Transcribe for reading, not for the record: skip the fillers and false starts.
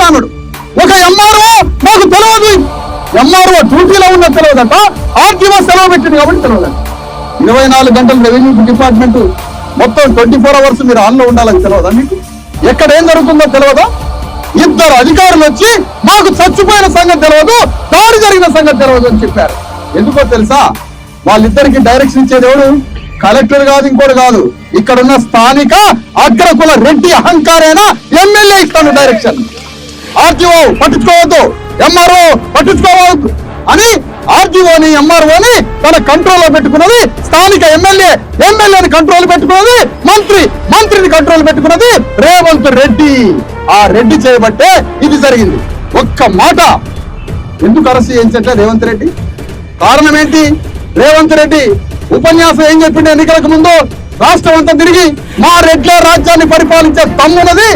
అన్నాడు. ఒక ఎంఆర్ఓ మాకు తెలియదు, ఎంఆర్ఓ డ్యూటీలో ఉన్న తెలియదంట, ఆర్టీఓ సెలవు పెట్టింది కాబట్టి తెలియదంట. 24 గంటలు రెవెన్యూ డిపార్ట్మెంట్ మొత్తం 24 అవర్స్ మీరు ఆన్లో ఉండాలని తెలియదా మీకు? ఎక్కడ ఏం జరుగుతుందో తెలియదా? ఇద్దరు అధికారులు వచ్చి మాకు చచ్చిపోయిన సంగతి తెలియదు, దాడి జరిగిన సంగతి తెలియదు అని చెప్పారు. ఎందుకో తెలుసా? వాళ్ళిద్దరికి డైరెక్షన్ ఇచ్చేది ఎవడు? కలెక్టర్ కాదు, ఇంకోటి కాదు, ఇక్కడున్న స్థానిక అగ్రకుల రెడ్డి అహంకారైన ఎమ్మెల్యే ఇస్తాను డైరెక్షన్. ఆర్టీఓ పట్టించుకోవద్దు, ఎంఆర్ఓ పట్టించుకోవద్దు అని ఆర్టీఓని ఎంఆర్ఓని తన కంట్రోల్లో పెట్టుకున్నది స్థానిక ఎమ్మెల్యేని కంట్రోల్ పెట్టుకున్నది మంత్రిని కంట్రోల్ పెట్టుకున్నది రేవంత్ రెడ్డి. ఆ రెడ్డి చేయబట్టే ఇది జరిగింది. ఒక్క మాట, ఎందుకు అరెస్ట్ చేయించట్లే రేవంత్ రెడ్డి? కారణం ఏంటి? రేవంత్ రెడ్డి ఉపన్యాసం ఏం చెప్పిండే ఎన్నికలకు ముందు? రాష్ట్రం అంతా తిరిగి మా రెడ్ల రాజ్యాన్ని పరిపాలించే దమ్మున్నది